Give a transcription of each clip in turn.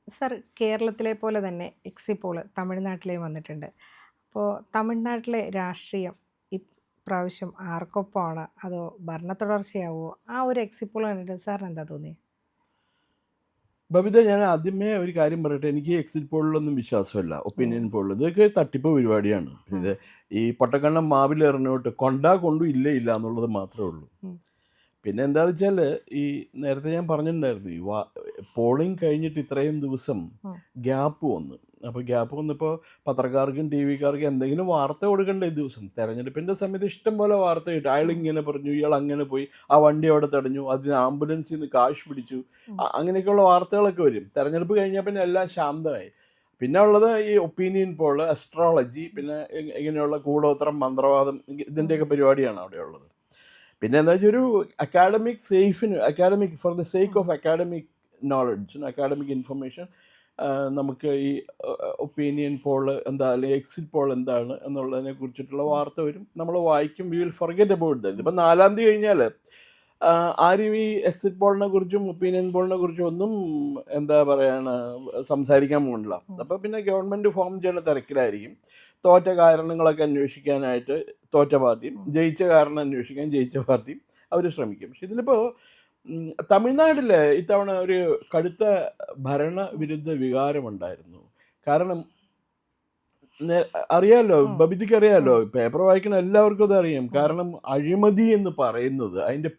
Sir, കേരളത്തിലെ പോലെ തന്നെ എക്സിറ്റ് പോൾ തമിഴ്നാട്ടിലെയും വന്നിട്ടുണ്ട്. അപ്പോൾ തമിഴ്നാട്ടിലെ രാഷ്ട്രീയം ഇപ്രാവശ്യം ആർക്കൊപ്പമാണ്? അതോ ഭരണ തുടർച്ചയാവോ? ആ ഒരു എക്സിറ്റ് പോൾ കണ്ടിട്ട് സാറിന് എന്താ തോന്നിയത്? ബബിത, ഞാൻ ആദ്യമേ ഒരു കാര്യം പറയട്ടെ. എനിക്ക് എക്സിറ്റ് പോളിലൊന്നും വിശ്വാസമില്ല. ഒപ്പീനിയൻ പോളിൽ ഇതൊക്കെ തട്ടിപ്പ് പരിപാടിയാണ്. ഇത് ഈ പൊട്ടക്കണ്ണം മാവിലെറിഞ്ഞോട്ട് കൊണ്ടാ കൊണ്ടും ഇല്ല ഇല്ല എന്നുള്ളത് മാത്രമേ ഉള്ളൂ. പിന്നെ എന്താണെന്ന് വെച്ചാൽ, ഈ നേരത്തെ ഞാൻ പറഞ്ഞിട്ടുണ്ടായിരുന്നു, പോളിംഗ് കഴിഞ്ഞിട്ട് ഇത്രയും ദിവസം ഗ്യാപ്പ് വന്നു. അപ്പോൾ ഗ്യാപ്പ് വന്നപ്പോൾ പത്രക്കാർക്കും ടി വിക്കാർക്കും എന്തെങ്കിലും വാർത്ത കൊടുക്കണ്ടേ? ഈ ദിവസം തെരഞ്ഞെടുപ്പിൻ്റെ സമയത്ത് ഇഷ്ടം പോലെ വാർത്ത കിട്ടും. അയാൾ ഇങ്ങനെ പറഞ്ഞു, ഇയാൾ അങ്ങനെ പോയി, ആ വണ്ടി അവിടെ തടഞ്ഞു, അതിന് ആംബുലൻസിൽ നിന്ന് കാശ് പിടിച്ചു, അങ്ങനെയൊക്കെയുള്ള വാർത്തകളൊക്കെ വരും. തെരഞ്ഞെടുപ്പ് കഴിഞ്ഞാൽ പിന്നെ എല്ലാം ശാന്തമായി. പിന്നെ ഉള്ളത് ഈ ഒപ്പീനിയൻ പോൾ, അസ്ട്രോളജി, പിന്നെ ഇങ്ങനെയുള്ള കൂടോത്രം, മന്ത്രവാദം, ഇതിൻ്റെയൊക്കെ പരിപാടിയാണ് അവിടെ ഉള്ളത്. പിന്നെ എന്താ വെച്ചാൽ, ഒരു academic for the sake of academic knowledge, academic information, നമുക്ക് ഈ ഒപ്പീനിയൻ പോൾ എന്താ, അല്ലെങ്കിൽ എക്സിറ്റ് പോൾ എന്താണ് എന്നുള്ളതിനെ കുറിച്ചിട്ടുള്ള വാർത്ത വരും, നമ്മൾ വായിക്കും. We will forget about that. ഇപ്പം 4-ാം തീയതി കഴിഞ്ഞാൽ ആരും ഈ എക്സിറ്റ് പോളിനെ കുറിച്ചും ഒപ്പീനിയൻ പോളിനെ കുറിച്ചും ഒന്നും എന്താ പറയുക സംസാരിക്കാൻ പോകുന്നില്ല. അപ്പോൾ പിന്നെ ഗവൺമെൻറ് ഫോം ചെയ്യുന്ന തിരക്കിലായിരിക്കും. തോറ്റ കാരണങ്ങളൊക്കെ അന്വേഷിക്കാനായിട്ട് തോറ്റ പാർട്ടിയും, ജയിച്ച കാരണം അന്വേഷിക്കാൻ ജയിച്ച പാർട്ടിയും അവർ ശ്രമിക്കും. പക്ഷെ ഇതിലിപ്പോൾ തമിഴ്നാട്ടിൽ ഇത്തവണ ഒരു കടുത്ത ഭരണവിരുദ്ധ വികാരമുണ്ടായിരുന്നു. കാരണം അറിയാമല്ലോ, ബബിതിക്ക് അറിയാമല്ലോ, പേപ്പർ വായിക്കുന്ന എല്ലാവർക്കും അത് അറിയാം. കാരണം അഴിമതി എന്ന് പറയുന്നത് അതിന്റെ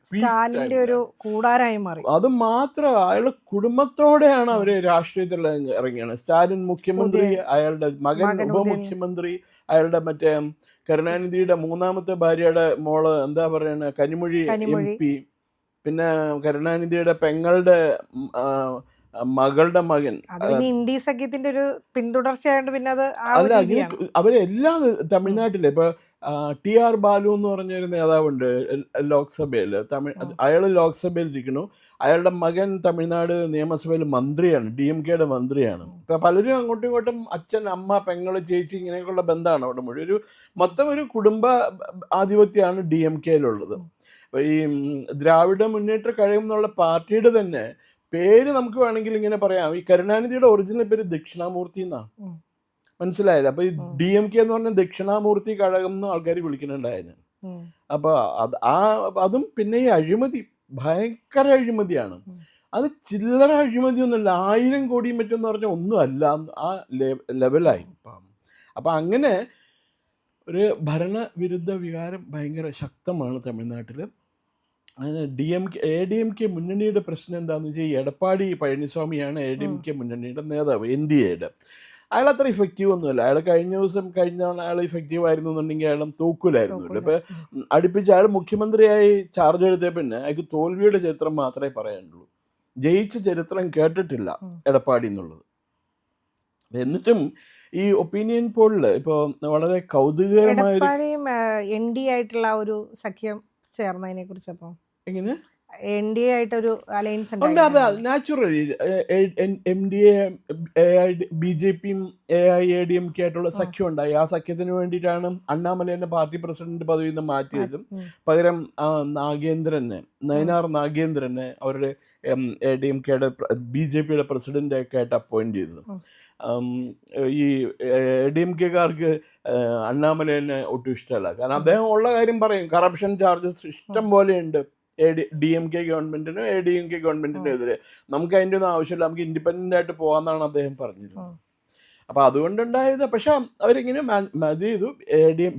അത് മാത്രം അയാളുടെ കുടുംബത്തോടെയാണ് അവര് രാഷ്ട്രീയത്തിൽ ഇറങ്ങിയാണ്. സ്റ്റാലിൻ മുഖ്യമന്ത്രി, അയാളുടെ മകൻ ഉപമുഖ്യമന്ത്രി, അയാളുടെ മറ്റേ കരുണാനിധിയുടെ 3ാമത്തെ ഭാര്യയുടെ മോള് എന്താ പറയണ കനിമൊഴി MP, പിന്നെ കരുണാനിധിയുടെ പെങ്ങളുടെ മകളുടെ മകൻ. ഇന്ത്യ സഖ്യത്തിന്റെ ഒരു പിന്തുടർച്ചയായിട്ട് പിന്നെ അത് അല്ല, അങ്ങനെ അവരെല്ലാം തമിഴ്നാട്ടിലെ ഇപ്പൊ TR ബാലു എന്ന് പറഞ്ഞൊരു നേതാവുണ്ട് ലോക്സഭയിൽ. അയാൾ ലോക്സഭയിൽ ഇരിക്കുന്നു. അയാളുടെ മകൻ തമിഴ്നാട് നിയമസഭയിൽ മന്ത്രിയാണ്, DMKയുടെ മന്ത്രിയാണ്. ഇപ്പൊ പലരും അങ്ങോട്ടും ഇങ്ങോട്ടും അച്ഛൻ, അമ്മ, പെങ്ങള്, ചേച്ചി, ഇങ്ങനെയൊക്കെയുള്ള ബന്ധമാണ് അവിടെ മുഴുവൻ. മൊത്തം ഒരു കുടുംബ ആധിപത്യമാണ് DMKയിലുള്ളത്. അപ്പൊ ഈ ദ്രാവിഡ മുന്നേറ്റ കഴകം എന്നുള്ള പാർട്ടിയുടെ തന്നെ പേര് നമുക്ക് വേണമെങ്കിൽ ഇങ്ങനെ പറയാം. ഈ കരുണാനിധിയുടെ ഒറിജിനൽ പേര് ദക്ഷിണാമൂർത്തി എന്നാണ്. മനസ്സിലായില്ല? അപ്പൊ ഈ DMK എന്ന് പറഞ്ഞാൽ ദക്ഷിണാമൂർത്തി കഴകം എന്ന് ആൾക്കാർ വിളിക്കുന്നുണ്ടായിരുന്നു. അപ്പൊ അതും പിന്നെ ഈ അഴിമതി ഭയങ്കര അഴിമതിയാണ്. അത് ചില്ലറ അഴിമതിയൊന്നുമല്ല, 1000 കോടിയും മറ്റെന്ന് പറഞ്ഞാൽ ഒന്നും അല്ല, ആ ലെവലായി. അപ്പൊ അങ്ങനെ ഒരു ഭരണവിരുദ്ധ വികാരം ഭയങ്കര ശക്തമാണ് തമിഴ്നാട്ടിൽ. അതിന് ADMK മുന്നണിയുടെ പ്രശ്നം എന്താണെന്ന് വെച്ചാൽ, ഈ എടപ്പാടി പഴനിസ്വാമിയാണ് ADMK മുന്നണിയുടെ നേതാവ്, NDAയുടെ. അയാൾ അത്ര ഇഫക്റ്റീവ് ഒന്നുമല്ല. അയാൾ കഴിഞ്ഞ തവണ അയാൾ ഇഫക്റ്റീവ് ആയിരുന്നു എന്നുണ്ടെങ്കിൽ അയാൾ തൂക്കൂലായിരുന്നല്ലോ. ഇപ്പം അടുപ്പിച്ച് അയാൾ മുഖ്യമന്ത്രിയായി ചാർജ് എടുത്ത പിന്നെ അയാൾക്ക് തോൽവിയുടെ ചരിത്രം മാത്രമേ പറയാനുള്ളൂ. ജയിച്ച ചരിത്രം കേട്ടിട്ടില്ല എടപ്പാടി എന്നുള്ളത്. എന്നിട്ടും ഈ ഒപ്പീനിയൻ പോളിൽ ഇപ്പോൾ വളരെ കൗതുകകരമായ NDA ആയിട്ടുള്ള ഒരു സഖ്യം ചേർന്നതിനെ കുറിച്ച് അപ്പോൾ എങ്ങനെ NDA ആയിട്ടൊരു അലയൻസ് ഉണ്ട്. അത് നാച്ചുറലി MDA, BJPയും AIADMK ആയിട്ടുള്ള സഖ്യം ഉണ്ടായി. ആ സഖ്യത്തിന് വേണ്ടിയിട്ടാണ് അണ്ണാമലൈനെ പാർട്ടി പ്രസിഡന്റ് പദവിയിൽ നിന്ന് മാറ്റിയതും. പകരം നയനാർ നാഗേന്ദ്രനെ അവരുടെ ADMKയുടെ BJPയുടെ പ്രസിഡന്റൊക്കെ ആയിട്ട് അപ്പോയിന്റ് ചെയ്തത്. ഈ ADMKക്കാർക്ക് അണ്ണാമലൈനെ ഒട്ടും ഇഷ്ടമല്ല. കാരണം അദ്ദേഹം ഉള്ള കാര്യം പറയും, കറപ്ഷൻ ചാർജസ് ഇഷ്ടം പോലെയുണ്ട് DMK ഗവൺമെന്റിനും ADMK ഗവൺമെന്റിനും എതിരെ. നമുക്ക് അതിൻ്റെ ഒന്നും ആവശ്യമില്ല, നമുക്ക് ഇൻഡിപെൻഡൻ്റ് ആയിട്ട് പോകാമെന്നാണ് അദ്ദേഹം പറഞ്ഞിരുന്നത്. അപ്പോൾ അതുകൊണ്ടുണ്ടായത്. പക്ഷെ അവരിങ്ങനെ ഇത് ചെയ്തു.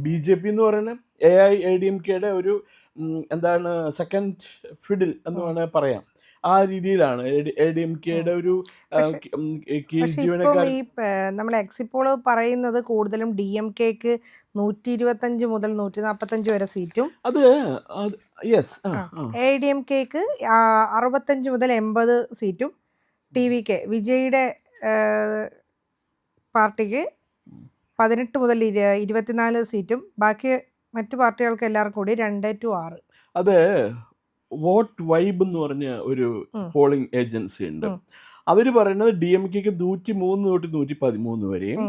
BJP എന്ന് പറയുന്നത് AIADMKയുടെ ഒരു എന്താണ് സെക്കൻഡ് ഫിഡിൽ എന്ന് വേണമെങ്കിൽ പറയാം. ആ രീതിയിലാണ് ADMKയുടെ ഒരു കീഴ്ജീവനക്കാർ. നമ്മൾ എക്സിറ്റ് പോൾ പറയുന്നത് കൂടുതലും DMKക്ക് 125 മുതൽ 145 വരെ സീറ്റും, അത് യെസ്, ADMKക്ക് 65 മുതൽ 80 സീറ്റും, TVK വിജയുടെ പാർട്ടിക്ക് 18 മുതൽ 24 സീറ്റും, ബാക്കി മറ്റു പാർട്ടികൾക്ക് എല്ലാവർക്കും കൂടി 2 to 6. അത് വോട്ട് വൈബ് എന്ന് പറഞ്ഞ ഒരു പോളിംഗ് ഏജൻസി ഉണ്ട്. അവർ പറയുന്നത് DMKക്ക് 103 തൊട്ട് 113 വരെയും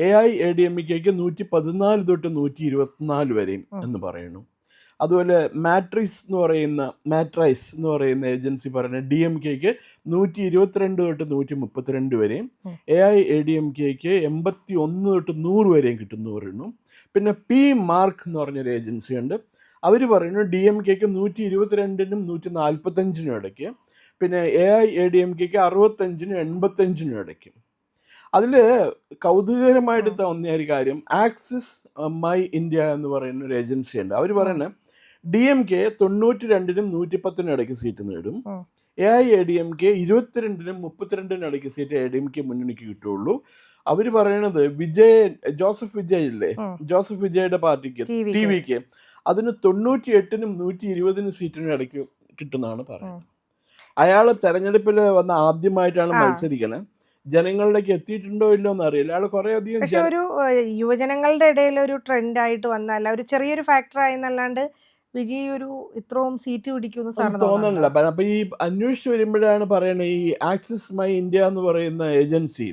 AIADMKക്ക് 114 തൊട്ട് 124 വരെയും എന്ന് പറയുന്നു. അതുപോലെ മാട്രൈസ് എന്ന് പറയുന്ന ഏജൻസി പറയുന്നത് DMKക്ക് 122 തൊട്ട് 132 വരെയും AIADMKക്ക് 81 തൊട്ട് 100 വരെയും കിട്ടുന്നു പറയുന്നു. പിന്നെ PMARC എന്ന് പറഞ്ഞൊരു ഏജൻസി ഉണ്ട്. അവർ പറയുന്നു DMKക്ക് 122നും 145നും ഇടയ്ക്ക്, പിന്നെ AIADMKക്ക് 65നും 85നും ഇടയ്ക്ക്. അതിൽ കൗതുകകരമായിട്ട് തോന്നിയ ഒരു കാര്യം, ആക്സിസ് മൈ ഇന്ത്യ എന്ന് പറയുന്ന ഒരു ഏജൻസി ഉണ്ട്. അവർ പറയുന്നത് DMK 92നും 110നും ഇടയ്ക്ക് സീറ്റ് നേടും. AIADMK 22നും 32നും ഇടയ്ക്ക് സീറ്റ് AIADMK മുന്നണിക്ക് കിട്ടുള്ളൂ. അവർ പറയണത് ജോസഫ് വിജയ് ഇല്ലേ, ജോസഫ് വിജയുടെ പാർട്ടിക്ക് TVക്ക് അതിന് 98നും 120നും സീറ്റിനും ഇടയ്ക്ക് കിട്ടുന്നതാണ് പറയുന്നത്. അയാൾ തെരഞ്ഞെടുപ്പിൽ വന്ന ആദ്യമായിട്ടാണ് മത്സരിക്കണത്. ജനങ്ങളിലേക്ക് എത്തിയിട്ടുണ്ടോ ഇല്ലോ എന്ന് അറിയില്ല. അയാൾ കുറെ അധികം പക്ഷെ ഒരു യുവജനങ്ങളുടെ ഇടയിൽ ഒരു ട്രെൻഡായിട്ട് വന്നല്ല, ഒരു ചെറിയൊരു ഫാക്ടറായി എന്നല്ലാണ്ട് വിജയ് ഒരു ഇത്രയും സീറ്റ് പിടിക്കുമെന്ന് സാറിന് തോന്നുന്നില്ല. അപ്പൊ ഈ അന്വേഷിച്ച് വരുമ്പോഴാണ് പറയണത് ഈ ആക്സിസ് മൈ ഇന്ത്യ എന്ന് പറയുന്ന ഏജൻസി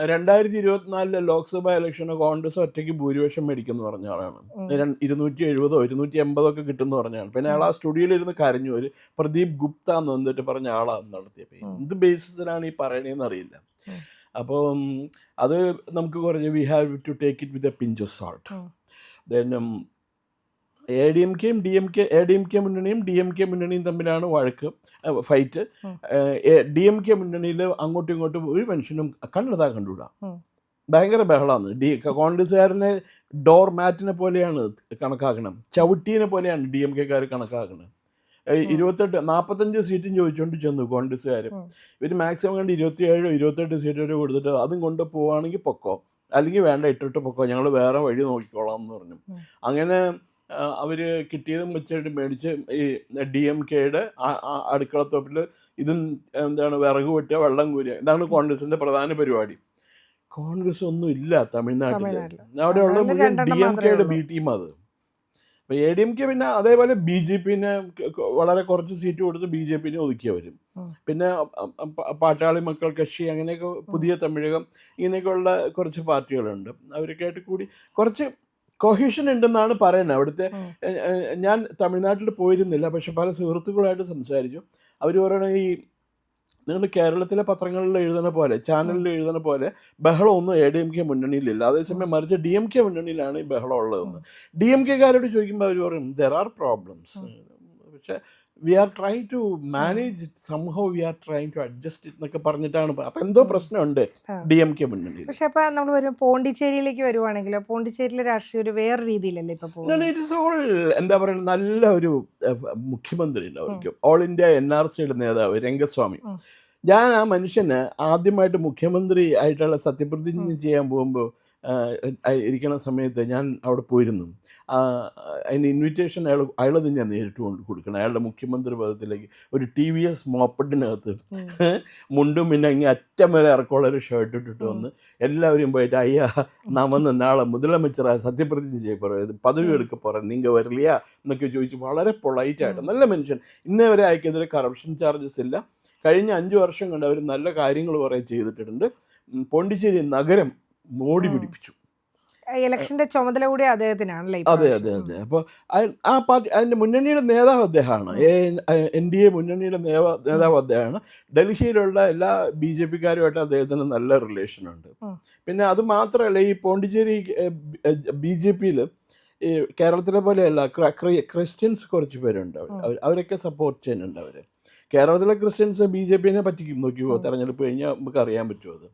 2024 ലോക്സഭാ ഇലക്ഷന് കോൺഗ്രസ് ഒറ്റയ്ക്ക് ഭൂരിപക്ഷം മേടിക്കുന്നു പറഞ്ഞ ആളാണ്. 270 280 ഒക്കെ കിട്ടുമെന്ന് പറഞ്ഞാണ്. പിന്നെ അയാൾ ആ സ്റ്റുഡിയോയിലിരുന്ന് കരഞ്ഞു. ഒരു പ്രദീപ് ഗുപ്ത എന്ന് വന്നിട്ട് പറഞ്ഞ ആളാണ് നടത്തിയപ്പോൾ എന്ത് ബേസിസിലാണ് ഈ പറയണേന്ന് അറിയില്ല. അപ്പോൾ അത് നമുക്ക് കുറച്ച് we have to take it with a pinch of salt. Then ADMK മുന്നണിയും DMK മുന്നണിയും തമ്മിലാണ് ഫൈറ്റ്. DMK മുന്നണിയിൽ അങ്ങോട്ടും ഇങ്ങോട്ടും ഒരു മനുഷ്യനും കണ്ടുകൂടാ. ഭയങ്കര ബഹളമാണ്. കോൺഗ്രസ്സുകാരനെ ഡോർ മാറ്റിനെ പോലെയാണ് കണക്കാക്കണം, ചവിട്ടീനെ പോലെയാണ് DMKക്കാർ കണക്കാക്കണം. 45 സീറ്റും ചോദിച്ചുകൊണ്ട് ചെന്നു കോൺഗ്രസ്സുകാർ. ഇവർ മാക്സിമം കണ്ട് 27 28 സീറ്റ് വരെ കൊടുത്തിട്ട് അതും കൊണ്ട് പോവുകയാണെങ്കിൽ പൊക്കോ, അല്ലെങ്കിൽ വേണ്ട ഇട്ടിട്ട് പൊക്കോ, ഞങ്ങൾ വേറെ വഴി നോക്കിക്കോളാം എന്ന് പറഞ്ഞു. അങ്ങനെ അവർ കിട്ടിയതും വെച്ചിട്ട് മേടിച്ച് ഈ DMKയുടെ അടുക്കളത്തോപ്പിൽ ഇതും വിറക് വെട്ടുക, വെള്ളം കോരുക, ഇതാണ് കോൺഗ്രസിൻ്റെ പ്രധാന പരിപാടി. കോൺഗ്രസ് ഒന്നും ഇല്ല തമിഴ്നാട്ടിൽ. അവിടെയുള്ള മുഴുവൻ DMKയുടെ B ടീം അത്. അപ്പോൾ ADMK പിന്നെ അതേപോലെ BJPനെ വളരെ കുറച്ച് സീറ്റ് കൊടുത്ത് BJPനെ ഒതുക്കിയവരും. പിന്നെ പാട്ടാളി മക്കൾ കക്ഷി, അങ്ങനെയൊക്കെ പുതിയ തമിഴകം, ഇങ്ങനെയൊക്കെയുള്ള കുറച്ച് പാർട്ടികളുണ്ട്. അവരൊക്കെ ആയിട്ട് കൂടി കുറച്ച് കൊഹീഷൻ ഉണ്ടെന്നാണ് പറയുന്നത്. അവിടുത്തെ ഞാൻ തമിഴ്നാട്ടിൽ പോയിരുന്നില്ല, പക്ഷെ പല സുഹൃത്തുക്കളായിട്ട് സംസാരിച്ചു. അവർ പറയണത് ഈ നിങ്ങൾ കേരളത്തിലെ പത്രങ്ങളിൽ എഴുതുന്ന പോലെ, ചാനലിൽ എഴുതുന്ന പോലെ ബഹളമൊന്നും ADMK മുന്നണിയിലില്ല. അതേസമയം മറിച്ച് DMK മുന്നണിയിലാണ് ഈ ബഹളം ഉള്ളതെന്ന്. DMKക്കാരോട് ചോദിക്കുമ്പോൾ അവർ പറയും ദർ ആർ പ്രോബ്ലംസ്, പക്ഷേ we are trying to manage it, somehow we are trying to adjust it എന്നൊക്കെ പറഞ്ഞിട്ടാണ്. അപ്പം എന്തോ പ്രശ്നമുണ്ട് DMK മുന്നണിയിൽ. പക്ഷെ അപ്പം നമ്മൾ വരും പോണ്ടിച്ചേരിയിലേക്ക് വരുവാണെങ്കിലോ, പോണ്ടിച്ചേരിയിലെ രാഷ്ട്രീയം ഒരു വേറെ രീതിയിലല്ലേ ഇപ്പൊ പോകുന്നത്? ഇറ്റ് ഇസ് ഓൾ എന്താ പറയുക, നല്ല ഒരു മുഖ്യമന്ത്രി ഉണ്ട് അവർക്ക്. ഓൾ ഇന്ത്യ NRCയുടെ നേതാവ് രംഗസ്വാമി. ഞാൻ ആ മനുഷ്യന് ആദ്യമായിട്ട് മുഖ്യമന്ത്രി ആയിട്ടുള്ള സത്യപ്രതിജ്ഞ ചെയ്യാൻ പോകുമ്പോൾ ഇരിക്കുന്ന സമയത്ത് ഞാൻ അവിടെ പോയിരുന്നു. അതിന് ഇൻവിറ്റേഷൻ അയാൾ തന്നെയാണ് നേരിട്ട് കൊടുക്കണം. അയാളുടെ മുഖ്യമന്ത്രി പദത്തിലേക്ക് ഒരു TVS മോപ്പഡിനകത്ത് മുണ്ടും പിന്നെ ഇങ്ങനെ അറ്റം വരെ ഇറക്കമുള്ള ഒരു ഷർട്ട് ഇട്ടിട്ട് വന്ന് എല്ലാവരും പോയിട്ട് അയ്യാ നമ്മന്ന് നാളെ മുതലமைச்சரா സത്യപ്രതിജ്ഞ ചെയ്യപ്പെടും, പദവി എടുക്ക പോகிறேன், നിങ്ങൾ വരില്ല എന്നൊക്കെ ചോദിച്ച് വളരെ പൊളൈറ്റായിട്ട്. നല്ല മനുഷ്യൻ. ഇന്നേ വരെ അയക്കെതിരെ കറപ്ഷൻ ചാർജസ് ഇല്ല. കഴിഞ്ഞ 5 വർഷം കൊണ്ട് അവർ നല്ല കാര്യങ്ങൾ കുറേ ചെയ്തിട്ടുണ്ട്. പോണ്ടിച്ചേരി നഗരം മോടി പിടിപ്പിച്ചു. ഇലക്ഷന്റെ ചുമതല കൂടി അദ്ദേഹത്തിനാണല്ലേ? അതെ. അപ്പോൾ ആ പാർട്ടി അതിൻ്റെ മുന്നണിയുടെ നേതാവ് അദ്ദേഹമാണ്. NDA മുന്നണിയുടെ നേതാവ് അദ്ദേഹമാണ്. ഡൽഹിയിലുള്ള എല്ലാ BJPക്കാരുമായിട്ട് അദ്ദേഹത്തിന് നല്ല റിലേഷനുണ്ട്. പിന്നെ അത് മാത്രമല്ല, ഈ പോണ്ടിച്ചേരി BJPയിൽ ഈ കേരളത്തിലെ പോലെയല്ല, ക്രിസ്ത്യൻസ് കുറച്ച് പേരുണ്ട്. അവരൊക്കെ സപ്പോർട്ട് ചെയ്യുന്നുണ്ട്. അവർ കേരളത്തിലെ ക്രിസ്ത്യൻസ് BJPനെ പറ്റിക്കും. നോക്കിയോ, തെരഞ്ഞെടുപ്പ് കഴിഞ്ഞാൽ നമുക്ക് അറിയാൻ പറ്റുമോ അത്.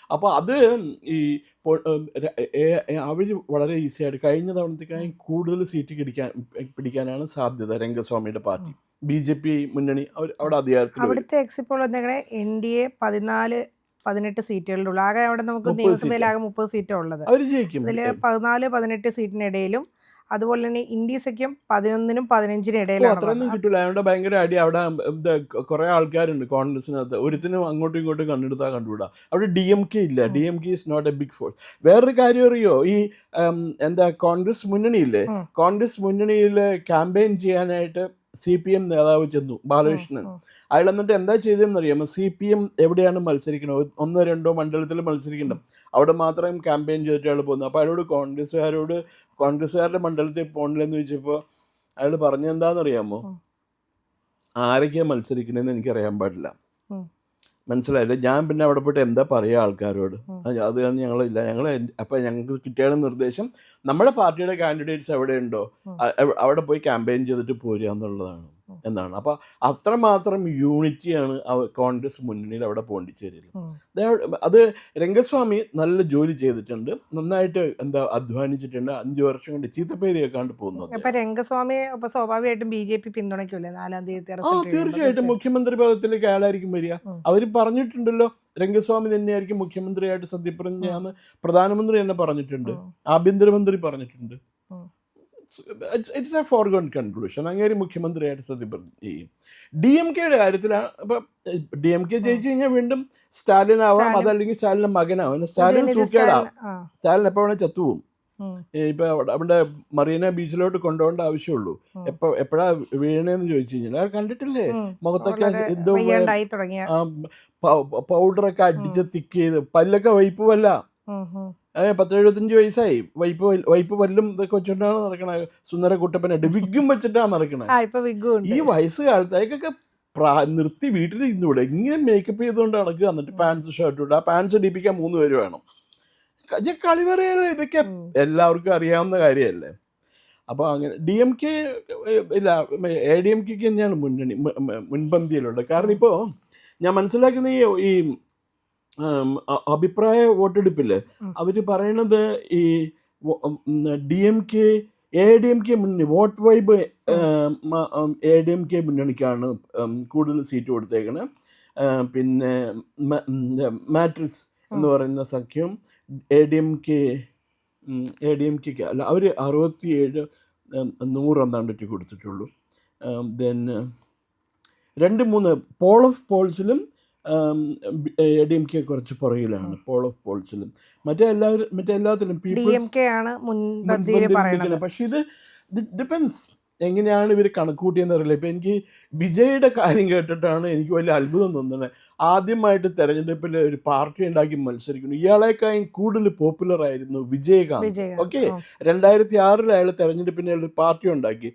അപ്പോൾ അത് ഈ അവർ വളരെ ഈസി ആയിട്ട് കഴിഞ്ഞ തവണത്തേക്കാളും കൂടുതൽ സീറ്റ് പിടിക്കാനാണ് സാധ്യത രംഗസ്വാമിയുടെ പാർട്ടി. BJP മുന്നണി അവിടെ അധികാരത്തിൽ. അവിടുത്തെ എക്സിറ്റ് പോൾ NDA 14-18 സീറ്റുകളുടെ ഉള്ളു. ആകെ അവിടെ നമുക്ക് നിയമസഭയിൽ ആകെ 30 സീറ്റാണ് ഉള്ളത്. അവർ ജയിക്കും. അതിൽ 14-18 സീറ്റിനിടയിലും അതുപോലെ തന്നെ ഇന്ത്യസഖ്യം 11-നും 15-നും ഇടയിലാണ്. അത്രയൊന്നും കിട്ടില്ല. അതുകൊണ്ട് ഭയങ്കര അടി. അവിടെ കുറേ ആൾക്കാരുണ്ട് കോൺഗ്രസിനകത്ത്. ഒരുത്തിനും അങ്ങോട്ടും ഇങ്ങോട്ടും കണ്ടെടുത്താൽ കണ്ടുകൂടാ. അവിടെ DMK ഇല്ല. DMK is not a big force. വേറൊരു കാര്യം അറിയോ, ഈ കോൺഗ്രസ് മുന്നണിയില്ലേ, കോൺഗ്രസ് മുന്നണിയിൽ ക്യാമ്പയിൻ ചെയ്യാനായിട്ട് CPM നേതാവ് ചെന്നു, ബാലകൃഷ്ണൻ. അയാൾ എന്നിട്ട് എന്താ ചെയ്തതെന്നറിയാമോ? CPM എവിടെയാണ് മത്സരിക്കണത്, 1-2 മണ്ഡലത്തിൽ മത്സരിക്കണം, അവിടെ മാത്രം ക്യാമ്പയിൻ ചെയ്തിട്ട് അയാൾ പോകുന്നു. അപ്പോൾ അയാളോട് കോൺഗ്രസ്സുകാരുടെ മണ്ഡലത്തിൽ പോകണില്ലെന്ന് ചോദിച്ചപ്പോൾ അയാൾ പറഞ്ഞെന്താണെന്നറിയാമോ? ഉം. ആരൊക്കെയാണ് മത്സരിക്കണമെന്ന് എനിക്കറിയാൻ പാടില്ല. ഉം. മനസ്സിലായില്ല. ഞാൻ പിന്നെ അവിടെ പോയിട്ട് എന്താ പറയുക ആൾക്കാരോട്? ഉം. അത് കാരണം ഞങ്ങളില്ല. അപ്പോൾ ഞങ്ങൾക്ക് കിട്ടിയ നിർദ്ദേശം നമ്മുടെ പാർട്ടിയുടെ കാൻഡിഡേറ്റ്സ് എവിടെയുണ്ടോ ഉം. അവിടെ പോയി ക്യാമ്പയിൻ ചെയ്തിട്ട് പോരുക എന്നുള്ളതാണ് ഉം. എന്നാണ്. അപ്പോൾ അത്രമാത്രം യൂണിറ്റിയാണ് കോൺഗ്രസ് മുന്നണിയിൽ അവിടെ പോണ്ടിച്ചേരിയിൽ. ഉം. അത് രംഗസ്വാമി നല്ല ജോലി ചെയ്തിട്ടുണ്ട്, നന്നായിട്ട് അധ്വാനിച്ചിട്ടുണ്ട്. 5 വർഷം കൊണ്ട് ചീത്തപ്പേര് കേൾക്കാണ്ട് പോകുന്നു. അപ്പൊ രംഗസ്വാമി അപ്പൊ സ്വാഭാവികമായിട്ടും BJP പിന്തുണയ്ക്കൂലേ 4-ാം തീയതി റിസൾട്ട് തീർച്ചയായിട്ടും മുഖ്യമന്ത്രി പദത്തിലേക്ക് അയാളായിരിക്കും വരിക. അവർ പറഞ്ഞിട്ടുണ്ടല്ലോ, രംഗസ്വാമി തന്നെയായിരിക്കും മുഖ്യമന്ത്രിയായിട്ട് സത്യപ്രതിജ്ഞയാന്ന് പ്രധാനമന്ത്രി തന്നെ പറഞ്ഞിട്ടുണ്ട്, ആഭ്യന്തരമന്ത്രി പറഞ്ഞിട്ടുണ്ട്. It's A forgone conclusion. അങ്ങേര് മുഖ്യമന്ത്രിയായിട്ട് സത്യപ്രതിജ്ഞ ചെയ്യും. DMKയുടെ കാര്യത്തിലാണ്. ഇപ്പം DMK ജയിച്ചു കഴിഞ്ഞാൽ വീണ്ടും സ്റ്റാലിൻ ആവാം, അതല്ലെങ്കിൽ സ്റ്റാലിൻ്റെ മകനാവാം. സ്റ്റാലിൻ സൂക്കേടാവും, സ്റ്റാലിൻ എപ്പോൾ വേണേൽ ചത്തുപോകും. ഇപ്പം അവിടെ മറീന ബീച്ചിലോട്ട് കൊണ്ടുപോകേണ്ട ആവശ്യമുള്ളൂ. എപ്പോഴാ വീണേന്ന് ചോദിച്ചു കഴിഞ്ഞാൽ അയാൾ കണ്ടിട്ടില്ലേ, മുഖത്തൊക്കെ എന്തോ പൗഡറൊക്കെ അടിച്ച് തിക്ക് ചെയ്ത്, പല്ലൊക്കെ വൈപ്പുമല്ല, 10-75 വയസ്സായി, വൈപ്പ് പല്ലും ഇതൊക്കെ വെച്ചിട്ടാണ് നടക്കണ. സുന്ദര കുട്ടപ്പനായിട്ട് വിഗും വെച്ചിട്ടാണ് നടക്കണേ. ഈ വയസ്സ് കാലത്തേക്കൊക്കെ നിർത്തി വീട്ടിൽ ഇരുന്നൂടെ? ഇങ്ങനെ മേക്കപ്പ് ചെയ്തുകൊണ്ട് നടക്കുക, എന്നിട്ട് പാൻസ് ഷർട്ട് ഇട്ട്, ആ പാൻസ് ഇടിപ്പിക്കാൻ 3 പേര് വേണം. കളി പറയല്ലേ, ഇതൊക്കെ എല്ലാവർക്കും അറിയാവുന്ന കാര്യമല്ലേ. അപ്പോൾ അങ്ങനെ DMK ഇല്ല, ADMK തന്നെയാണ് മുൻപന്തിയിലുള്ളത്. കാരണം ഇപ്പോൾ ഞാൻ മനസ്സിലാക്കുന്ന ഈ അഭിപ്രായ വോട്ടെടുപ്പിൽ അവർ പറയണത് ഈ DMK ADMK മുന്നണി വോട്ട് വൈബ് ADMK മുന്നണിക്കാണ് കൂടുതൽ സീറ്റ് കൊടുത്തേക്കണത്. പിന്നെ മാട്രിക്സ് എന്ന് പറയുന്ന സഖ്യം ADMK അല്ല, അവർ 67-100 എന്താണ്ടിട്ട് കൊടുത്തിട്ടുള്ളൂ. ദെൻ 2-3 പോൾ ഓഫ് പോൾസിലും ADMK കുറച്ച് പുറകിലാണ്. Paul of പോൾസിലും മറ്റെല്ലാത്തിലും മുൻപന്തിയിലാണ്. പക്ഷെ ഇത് ഡിപ്പെൻസ് എങ്ങനെയാണ് ഇവർ കണക്കൂട്ടിയെന്ന് അറിയില്ല. ഇപ്പം എനിക്ക് വിജയുടെ കാര്യം കേട്ടിട്ടാണ് എനിക്ക് വലിയ അത്ഭുതം തോന്നുന്നത്. ആദ്യമായിട്ട് തെരഞ്ഞെടുപ്പിൽ ഒരു പാർട്ടി ഉണ്ടാക്കി മത്സരിക്കുന്നു. ഇയാളെക്കാളും കൂടുതൽ പോപ്പുലർ ആയിരുന്നു വിജയകാന്ത്. ഓക്കെ, 2006 അയാൾ തെരഞ്ഞെടുപ്പിന് ഒരു പാർട്ടി ഉണ്ടാക്കി,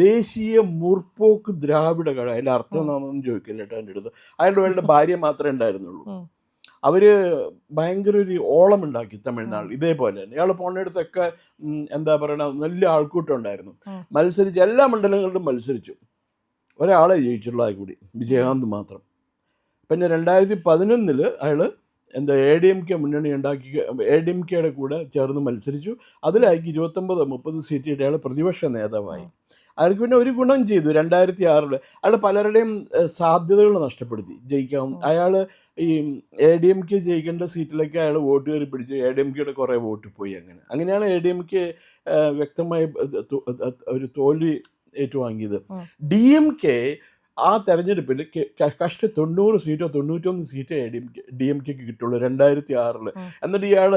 ദേശീയ മുർപോക്ക് ദ്രാവിഡ കഴ. അതിൻ്റെ അർത്ഥം എന്താണെന്ന് ചോദിക്കില്ല കേട്ടോ എൻ്റെ അടുത്ത്. അയാളുടെ ഭാര്യ മാത്രമേ ഉണ്ടായിരുന്നുള്ളൂ. അവർ ഭയങ്കര ഒരു ഓളം ഉണ്ടാക്കി തമിഴ്നാട്ടിൽ. ഇതേപോലെ തന്നെ ഇയാൾ പോണിടത്തൊക്കെ എന്താ പറയണ നല്ല ആൾക്കൂട്ടം ഉണ്ടായിരുന്നു. മത്സരിച്ച് എല്ലാ മണ്ഡലങ്ങളിലും മത്സരിച്ചു. ഒരാളെ ജയിച്ചുള്ള കൂടി, വിജയകാന്ത് മാത്രം. പിന്നെ 2011 അയാൾ ADMK മുന്നണി ഉണ്ടാക്കി ADMKയുടെ കൂടെ ചേർന്ന് മത്സരിച്ചു. അതിലായിരിക്കും 29-30 സീറ്റ് കിട്ടി അയാൾ പ്രതിപക്ഷ നേതാവായി. അയാൾക്ക് പിന്നെ ഒരു ഗുണം ചെയ്തു. 2006 അയാൾ പലരുടെയും സാധ്യതകൾ നഷ്ടപ്പെടുത്തി ജയിക്കാം. അയാൾ ഈ ADMK ജയിക്കേണ്ട സീറ്റിലേക്ക് അയാൾ വോട്ട് കയറി പിടിച്ച് ADMKയുടെ കുറേ വോട്ട് പോയി. അങ്ങനെയാണ് ADMK വ്യക്തമായി ഒരു തോൽവി ഏറ്റുവാങ്ങിയത്. DMK ആ തെരഞ്ഞെടുപ്പിൽ കഷ്ടി 90 സീറ്റോ 91 സീറ്റോ DMKക്ക് കിട്ടുള്ളൂ 2006. എന്നിട്ട് ഇയാൾ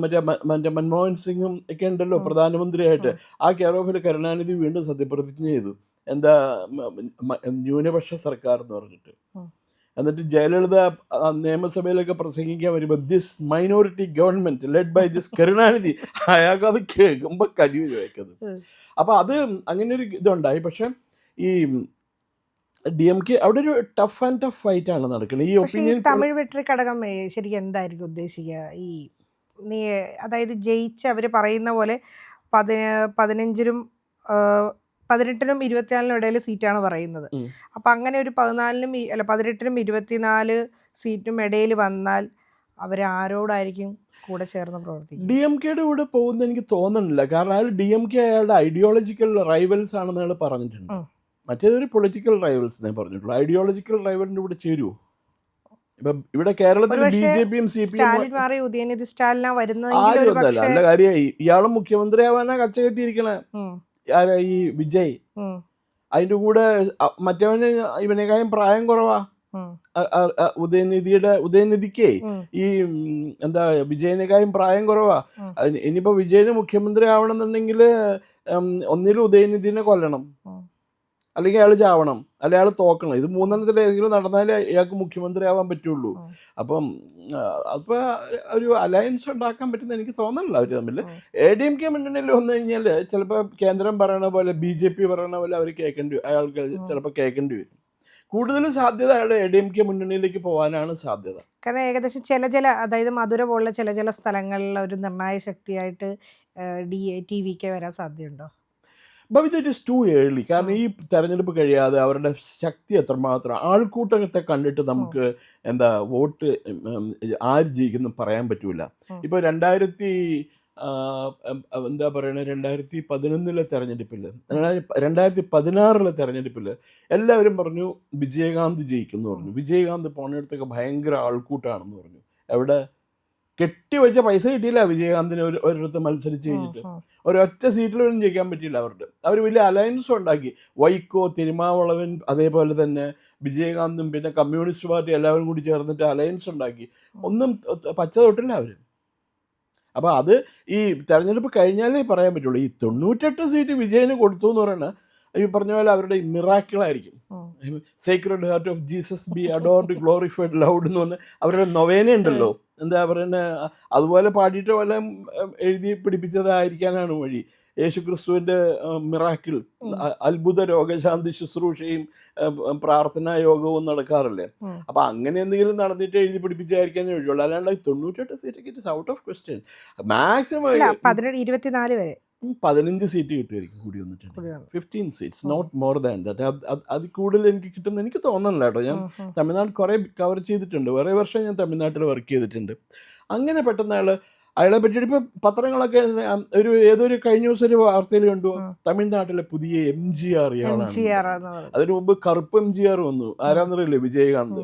മറ്റേ മൻമോഹൻ സിംഗും ഒക്കെ ഉണ്ടല്ലോ പ്രധാനമന്ത്രിയായിട്ട്, ആ കെയർ ഓഫിൽ കരുണാനിധി വീണ്ടും സത്യപ്രതിജ്ഞ ചെയ്തു. ന്യൂനപക്ഷ സർക്കാർ എന്ന് പറഞ്ഞിട്ട്. എന്നിട്ട് ജയലളിത നിയമസഭയിലൊക്കെ പ്രസംഗിക്കാൻ വരുമ്പോൾ this minority government led by this Karunanidhi, അയാൾക്ക് അത് കേൾക്കുമ്പോൾ കലിവ് ചോദിക്കുന്നത്. അപ്പോൾ അത് അങ്ങനെ ഒരു ഇതുണ്ടായി. പക്ഷെ ഈ DMK അവിടെ ഒരു ടഫ് ആൻഡ് ടഫ് ഫൈറ്റാണ് നടക്കുന്നത്. ഈ ഒപ്പീനിയൻ തമിഴ് വെട്രി ഘടകം ശരിക്കും എന്തായിരിക്കും ഉദ്ദേശിക്കുക? അതായത് ജയിച്ച് അവർ പറയുന്ന പോലെ 18-നും 24-നും ഇടയിൽ സീറ്റാണ് പറയുന്നത്. അപ്പം അങ്ങനെ ഒരു 18-നും 24 സീറ്റിനും ഇടയിൽ വന്നാൽ അവരാരോടായിരിക്കും കൂടെ ചേർന്ന് പ്രവർത്തിക്കും? DMKയുടെ കൂടെ പോകുന്നത് എനിക്ക് തോന്നുന്നില്ല. കാരണം അയാൾ DMK അയാളുടെ ഐഡിയോളജിക്കൽ റൈവൽസ് ആണെന്ന് അയാൾ പറഞ്ഞിട്ടുണ്ട്. മറ്റേതൊരു പൊളിറ്റിക്കൽ റൈവൽസ് എന്നേ പറഞ്ഞിട്ടുള്ളൂ. ഐഡിയോളജിക്കൽ റൈവലിൻ്റെ കൂടെ ചേരുമോ? ഇപ്പം ഇവിടെ കേരളത്തിൽ BJPയും CPM നല്ല കാര്യമായി. ഇയാളും മുഖ്യമന്ത്രി ആവാനാ കച്ച കെട്ടിയിരിക്കണേ. ഈ വിജയ് അതിൻ്റെ കൂടെ മറ്റവന് ഇവനേക്കാളും പ്രായം കുറവാ. ഉദയനിധിക്ക് ഈ വിജയനേക്കാളും പ്രായം കുറവാ. ഇനിയിപ്പോൾ വിജയന് മുഖ്യമന്ത്രി ആവണമെന്നുണ്ടെങ്കിൽ ഒന്നിലും ഉദയനിധിനെ കൊല്ലണം, അല്ലെങ്കിൽ അയാൾ ചാവണം, അല്ലെങ്കിൽ അയാൾ തോക്കണം. ഇത് മൂന്നെണ്ണത്തിൽ ഏതെങ്കിലും നടന്നാലേ ഇയാൾക്ക് മുഖ്യമന്ത്രി ആവാൻ പറ്റുള്ളൂ. അപ്പം അപ്പോൾ ഒരു അലയൻസ് ഉണ്ടാക്കാൻ പറ്റുന്ന എനിക്ക് തോന്നണില്ല അവർ തമ്മിൽ. ADMK മുന്നണിയിൽ വന്നു കഴിഞ്ഞാൽ ചിലപ്പോൾ കേന്ദ്രം പറയണ പോലെ BJP പറയണ പോലെ അവർ അയാൾക്ക് ചിലപ്പോൾ കേൾക്കേണ്ടി വരും. കൂടുതലും സാധ്യത അയാൾ ADMK മുന്നണിയിലേക്ക് പോകാനാണ് സാധ്യത. കാരണം ഏകദേശം ചില അതായത് മധുര പോലുള്ള ചില സ്ഥലങ്ങളിൽ ഒരു നിർണായക ശക്തിയായിട്ട് TVK വരാൻ സാധ്യതയുണ്ടോ? But it is too early. കാരണം ഈ തെരഞ്ഞെടുപ്പ് കഴിയാതെ അവരുടെ ശക്തി എത്രമാത്രം, ആൾക്കൂട്ടത്തെ കണ്ടിട്ട് നമുക്ക് എന്താ വോട്ട് ആര് ജയിക്കുന്നു പറയാൻ പറ്റൂല. ഇപ്പോൾ എന്താ പറയണത്, 2011 തെരഞ്ഞെടുപ്പിൽ, 2016 തെരഞ്ഞെടുപ്പിൽ എല്ലാവരും പറഞ്ഞു വിജയകാന്ത് ജയിക്കുമെന്ന് പറഞ്ഞു. വിജയകാന്ത് പോണിടത്തൊക്കെ ഭയങ്കര ആൾക്കൂട്ടാണെന്ന് പറഞ്ഞു. എവിടെ കെട്ടിവെച്ച പൈസ കിട്ടിയില്ല വിജയകാന്തിന് ഒരിടത്ത് മത്സരിച്ച് കഴിഞ്ഞിട്ട്. ഒരൊറ്റ സീറ്റിലൊന്നും ജയിക്കാൻ പറ്റിയില്ല അവർക്ക്. അവർ വലിയ അലയൻസും ഉണ്ടാക്കി. വൈക്കോ, തിരുമാവളവൻ, അതേപോലെ തന്നെ വിജയകാന്തും പിന്നെ കമ്മ്യൂണിസ്റ്റ് പാർട്ടി എല്ലാവരും കൂടി ചേർന്നിട്ട് അലയൻസ് ഉണ്ടാക്കി. ഒന്നും പച്ച തൊട്ടില്ല അവർ. അപ്പോൾ അത് ഈ തെരഞ്ഞെടുപ്പ് കഴിഞ്ഞാലേ പറയാൻ പറ്റുള്ളൂ. ഈ 98 സീറ്റ് വിജയന് കൊടുത്തു എന്ന് പറയുന്നത് ഈ പറഞ്ഞ പോലെ അവരുടെ മിറാക്കിളായിരിക്കും. Sacred Heart of Jesus be adored glorified loved എന്ന് പറഞ്ഞാൽ അവരുടെ നൊവേന ഉണ്ടല്ലോ, എന്താ പറയുന്നത്, അതുപോലെ പാടിയിട്ട് വല്ല എഴുതി പിടിപ്പിച്ചതായിരിക്കാനാണ് വഴി. യേശുക്രിസ്തുവിൻ്റെ മിറാക്കിൾ, അത്ഭുത രോഗശാന്തി ശുശ്രൂഷയും പ്രാർത്ഥനാ യോഗവും നടക്കാറില്ലേ. അപ്പം അങ്ങനെ എന്തെങ്കിലും നടന്നിട്ട് എഴുതി പിടിപ്പിച്ചായിരിക്കാനേ വഴിയുള്ളൂ. അല്ലാണ്ട് 98 സീറ്റൊക്കെ it is out of question. Maximum 24 വരെ 15 സീറ്റ് കിട്ടുമായിരിക്കും കൂടി വന്നിട്ടുണ്ട്. 15 seats, not more than that. അത് കൂടുതൽ എനിക്ക് കിട്ടുന്ന എനിക്ക് തോന്നണില്ല കേട്ടോ. ഞാൻ തമിഴ്നാട് കുറേ കവർ ചെയ്തിട്ടുണ്ട്, കുറേ വർഷം ഞാൻ തമിഴ്നാട്ടിൽ വർക്ക് ചെയ്തിട്ടുണ്ട്. അങ്ങനെ പെട്ടെന്ന് അയാളെ പറ്റിയിട്ട് ഇപ്പം പത്രങ്ങളൊക്കെ ഏതൊരു കഴിഞ്ഞ ദിവസം ഒരു വാർത്തയിൽ കണ്ടു, തമിഴ്നാട്ടിലെ പുതിയ MGR ഇയാളാണ്. അതിന് മുമ്പ് കറുപ്പ് MGR വന്നു. ആരാന്നറിയില്ലേ? വിജയകാന്ത്.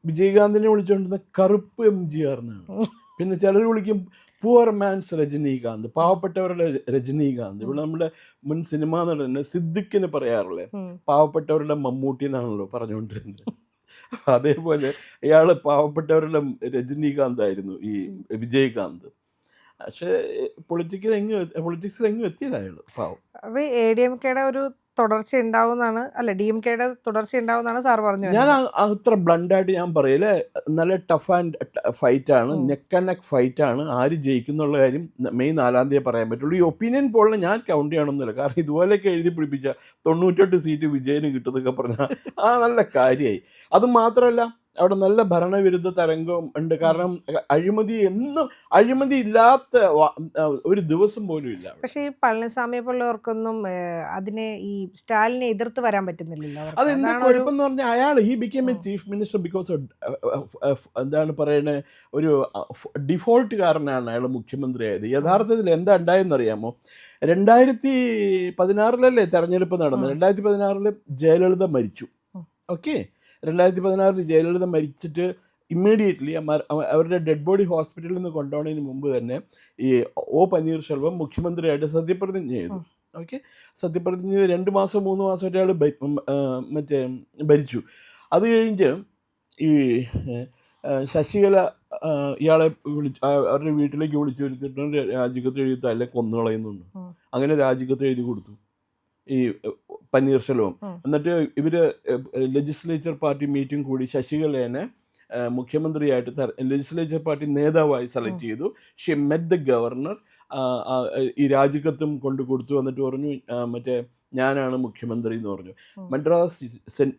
വിജയകാന്തിനെ വിളിച്ചുകൊണ്ടിരുന്ന കറുപ്പ് MGR എന്നാണ്. പിന്നെ ചിലർ വിളിക്കും പുവർ മാൻസ് രജനീകാന്ത്, പാവപ്പെട്ടവരുടെ രജനീകാന്ത്. ഇവിടെ നമ്മുടെ മുൻ സിനിമാ നടന് സിദ്ദിഖിന് പറയാറില്ലേ, പാവപ്പെട്ടവരുടെ മമ്മൂട്ടി എന്നാണല്ലോ പറഞ്ഞുകൊണ്ടിരുന്നത്. അതേപോലെ ഇയാൾ പാവപ്പെട്ടവരുടെ രജനീകാന്ത് ആയിരുന്നു ഈ വിജയകാന്ത്. പക്ഷേ പൊളിറ്റിക്സിൽ എങ്ങും എത്തിയില്ല അയാൾ, പാവം. അപ്പോൾ ADMKയുടെ ഒരു തുടർച്ച ഉണ്ടാവുമെന്നാണ്, അല്ല DMKയുടെ തുടർച്ച ഉണ്ടാവുമെന്നാണ് സാർ പറഞ്ഞു. ഞാൻ അത്ര ബ്ലണ്ടായിട്ട് ഞാൻ പറയില്ല. നല്ല ടഫ് ആൻഡ് ഫൈറ്റാണ്, നെക്ക് ആൻഡ് നെക്ക് ഫൈറ്റാണ്. ആര് ജയിക്കുന്നുള്ള കാര്യം മെയ് 4-ാം തീയതി പറയാൻ പറ്റുള്ളൂ. ഈ ഒപ്പീനിയൻ പോളിൽ ഞാൻ കൗണ്ട് ചെയ്യണമെന്നില്ല. കാരണം ഇതുപോലെയൊക്കെ എഴുതി പിടിപ്പിച്ച 98 സീറ്റ് വിജയന് കിട്ടുന്നതൊക്കെ പറഞ്ഞാൽ നല്ല കാര്യമായി. അതുമാത്രമല്ല അവിടെ നല്ല ഭരണവിരുദ്ധ തരംഗം ഉണ്ട്. കാരണം അഴിമതി ഇല്ലാത്ത ഒരു ദിവസം പോലും ഇല്ല. പക്ഷേ ഈ പളനിസ്വാമിയെ പോലുള്ളവർക്കൊന്നും അതിനെ ഈ സ്റ്റാലിനെ എതിർത്ത് വരാൻ പറ്റുന്നില്ലല്ലോ. അതെന്താ കുഴപ്പമെന്ന് പറഞ്ഞാൽ അയാൾ became A chief minister because എന്താണ് പറയുന്നത്, ഒരു ഡിഫോൾട്ടുകാരനാണ് അയാൾ മുഖ്യമന്ത്രിയായത്. യഥാർത്ഥത്തിൽ എന്താ ഉണ്ടായെന്നറിയാമോ? 2016 തെരഞ്ഞെടുപ്പ് നടന്നത്. 2016 ജയലളിത മരിച്ചു. ഓക്കെ, 2016 ജയലളിത മരിച്ചിട്ട് ഇമ്മീഡിയറ്റ്ലി അവരുടെ ഡെഡ് ബോഡി ഹോസ്പിറ്റലിൽ നിന്ന് കൊണ്ടുപോകുന്നതിന് മുമ്പ് തന്നെ ഈ പന്നീർശെൽവം മുഖ്യമന്ത്രിയായിട്ട് സത്യപ്രതിജ്ഞ ചെയ്തു. ഓക്കെ, സത്യപ്രതിജ്ഞ ചെയ്ത് 2 മാസം 3 മാസമായിട്ട് അയാൾ ഭരിച്ചു. അത് കഴിഞ്ഞ് ഈ ശശികല ഇയാളെ അവരുടെ വീട്ടിലേക്ക് വിളിച്ചു വരുത്തിയിട്ട് രാജിക്കത്ത് എഴുതി അല്ലെ കൊന്നുകളയുന്നുണ്ട്. അങ്ങനെ രാജിക്കത്ത് എഴുതി കൊടുത്തു ഈ പന്നീർശെൽവം. എന്നിട്ട് ഇവർ ലെജിസ്ലേച്ചർ പാർട്ടി മീറ്റിംഗ് കൂടി ശശികലേനെ മുഖ്യമന്ത്രിയായിട്ട് ലെജിസ്ലേച്ചർ പാർട്ടി നേതാവായി സെലക്ട് ചെയ്തു. She met the governor. ഈ രാജിക്കത്തും കൊണ്ട് കൊടുത്തു. എന്നിട്ട് പറഞ്ഞു ഞാനാണ് മുഖ്യമന്ത്രി എന്ന് പറഞ്ഞു. മദ്രാസ്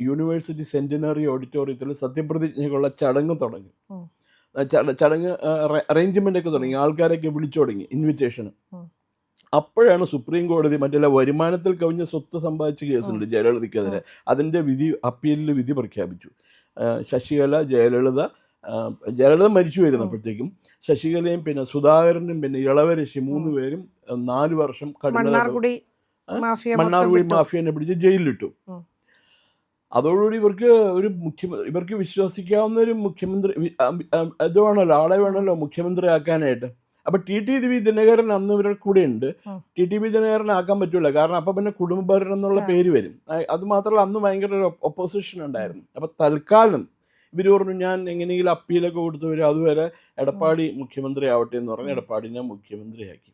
യൂണിവേഴ്സിറ്റി സെൻറ്റിനറി ഓഡിറ്റോറിയത്തിൽ സത്യപ്രതിജ്ഞയ്ക്കുള്ള ചടങ്ങ് തുടങ്ങി. ചടങ്ങ് അറേഞ്ച്മെൻ്റ് ഒക്കെ തുടങ്ങി, ആൾക്കാരൊക്കെ വിളിച്ചു തുടങ്ങി, ഇൻവിറ്റേഷന്. അപ്പോഴാണ് സുപ്രീം കോടതി വരുമാനത്തിൽ കവിഞ്ഞ സ്വത്ത് സമ്പാദിച്ച കേസുണ്ട് ജയലളിതയ്ക്കെതിരെ. അതിൻ്റെ അപ്പീലിൽ വിധി പ്രഖ്യാപിച്ചു. ജയലളിത മരിച്ചു വരുന്നപ്പോഴത്തേക്കും ശശികലയും പിന്നെ സുധാകരനും പിന്നെ ഇളവരശി 3 പേരും 4 വർഷം മണ്ണാർക്കുടി മാഫിയനെ പിടിച്ച് ജയിലിലിട്ടു. അതോടുകൂടി ഇവർക്ക് വിശ്വസിക്കാവുന്ന ഒരു മുഖ്യമന്ത്രി ആളെ വേണമല്ലോ മുഖ്യമന്ത്രി ആക്കാനായിട്ട്. അപ്പോൾ TTV ദിനകരൻ അന്ന് ഇവരുടെ കൂടെ ഉണ്ട്. TTV ദിനകരൻ ആക്കാൻ പറ്റില്ല, കാരണം അപ്പം പിന്നെ കുടുംബഭരണം എന്നുള്ള പേര് വരും. അതുമാത്രമല്ല അന്ന് ഭയങ്കര ഒരു ഒപ്പോസിഷൻ ഉണ്ടായിരുന്നു. അപ്പോൾ തൽക്കാലം ഇവർ പറഞ്ഞു ഞാൻ എങ്ങനെയെങ്കിലും അപ്പീലൊക്കെ കൊടുത്തു വരും, അതുവരെ എടപ്പാടി മുഖ്യമന്ത്രി ആവട്ടെ എന്ന് പറഞ്ഞ് എടപ്പാടിനെ മുഖ്യമന്ത്രിയാക്കി.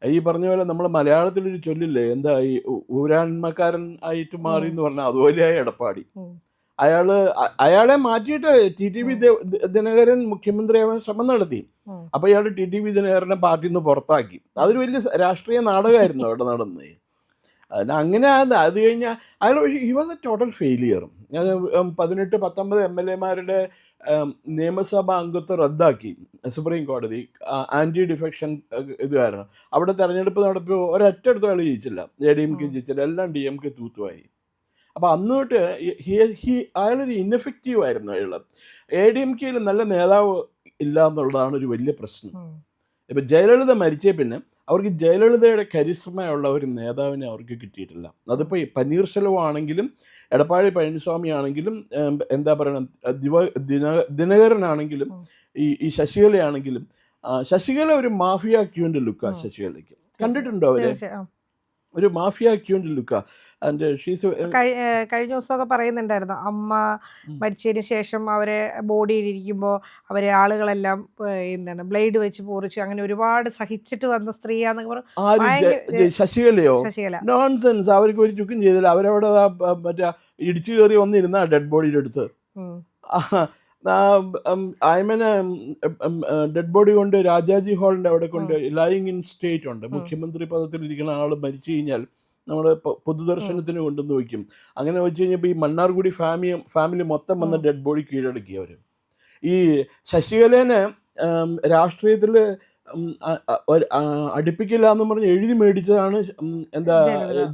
ഈ പറഞ്ഞ പോലെ നമ്മൾ മലയാളത്തിലൊരു ചൊല്ലില്ലേ, എന്താ ഈ ഊരാൺമക്കാരൻ ആയിട്ട് മാറി എന്ന് പറഞ്ഞാൽ അതുപോലെയായി എടപ്പാടി. അയാളെ മാറ്റിയിട്ട് TTV ദിനകരൻ മുഖ്യമന്ത്രിയാവാൻ ശ്രമം നടത്തി. അപ്പോൾ ഇയാൾ TTV ദിനകരനെ പാർട്ടിയിൽ നിന്ന് പുറത്താക്കി. അതൊരു വലിയ രാഷ്ട്രീയ നാടകമായിരുന്നു അവിടെ നടന്നത്. അങ്ങനെ അത് കഴിഞ്ഞാൽ അയാൾ he was A total failure. ഞാൻ 18-19 MLA-മാരുടെ നിയമസഭാ അംഗത്വം റദ്ദാക്കി സുപ്രീം കോടതി ആൻറ്റി ഡിഫെക്ഷൻ ഇത് കാരണം. അവിടെ തെരഞ്ഞെടുപ്പ് നടപ്പോൾ ഒരൊറ്റടുത്തും അയാൾ ജയിച്ചില്ല. ADMK ജയിച്ചില്ല, എല്ലാം DMK തൂത്തുമായി. അപ്പോൾ അന്ന് തൊട്ട് അയാളൊരു ഇന്നെഫക്റ്റീവ് ആയിരുന്നു. അയാൾ ADMK-യിൽ നല്ല നേതാവ് ഇല്ല എന്നുള്ളതാണ് ഒരു വലിയ പ്രശ്നം. ഇപ്പം ജയലളിത മരിച്ചേ പിന്നെ അവർക്ക് ജയലളിതയുടെ കരിസ്മയുള്ള ഒരു നേതാവിനെ അവർക്ക് കിട്ടിയിട്ടില്ല. അതിപ്പോൾ പന്നീർശെൽവം ആണെങ്കിലും എടപ്പാടി പഴനിസ്വാമി ആണെങ്കിലും എന്താ പറയുക ദിനകരനാണെങ്കിലും ഈ ശശികലയാണെങ്കിലും ശശികല ഒരു മാഫിയ ക്യൂൻ്റെ ലുക്കാണ്. ശശികലയ്ക്ക് കണ്ടിട്ടുണ്ടോ അവരെ? ഒരു മാഫിയ ക്യൂൻ്റെ ലുക്കാണ്. ആൻഡ് ഷീസ് കഴിഞ്ഞ ദിവസമൊക്കെ പറയുന്നുണ്ടായിരുന്നു, അമ്മ മരിച്ചതിന് ശേഷം അവരെ ബോഡിയിലിരിക്കുമ്പോൾ അവരെ ആളുകളെല്ലാം എന്താണ് ബ്ലേഡ് വെച്ച് പോറിച്ചു, അങ്ങനെ ഒരുപാട് സഹിച്ചിട്ട് വന്ന സ്ത്രീയാന്നൊക്കെ പറഞ്ഞു. ശശികലയോ? ശശികല നോൺസെൻസ്. അവർക്ക് ഒരു ചുക്കും ചെയ്തില്ല. അവരവിടെ മറ്റേ ഇടിച്ചു കയറി വന്നിരുന്ന ഡെഡ് ബോഡിയുടെ അടുത്ത്. അയ്മനെ ഡെഡ് ബോഡി കൊണ്ട് രാജാജി ഹാളിൻ്റെ അവിടെ കൊണ്ട് ലൈയിങ് ഇൻ സ്റ്റേറ്റ് ഉണ്ട്. മുഖ്യമന്ത്രി പദത്തിലിരിക്കുന്ന ആൾ മരിച്ചു കഴിഞ്ഞാൽ നമ്മൾ പൊതുദർശനത്തിന് കൊണ്ടുവന്ന് വയ്ക്കും. അങ്ങനെ വെച്ച് കഴിഞ്ഞപ്പോൾ ഈ മണ്ണാർഗുടി ഫാമിലി മൊത്തം വന്ന ഡെഡ് ബോഡി കീഴടക്കി അവർ. ഈ ശശികലേനെ രാഷ്ട്രീയത്തിൽ അടുപ്പിക്കില്ല എന്ന് പറഞ്ഞ് എഴുതി മേടിച്ചതാണ് എന്താ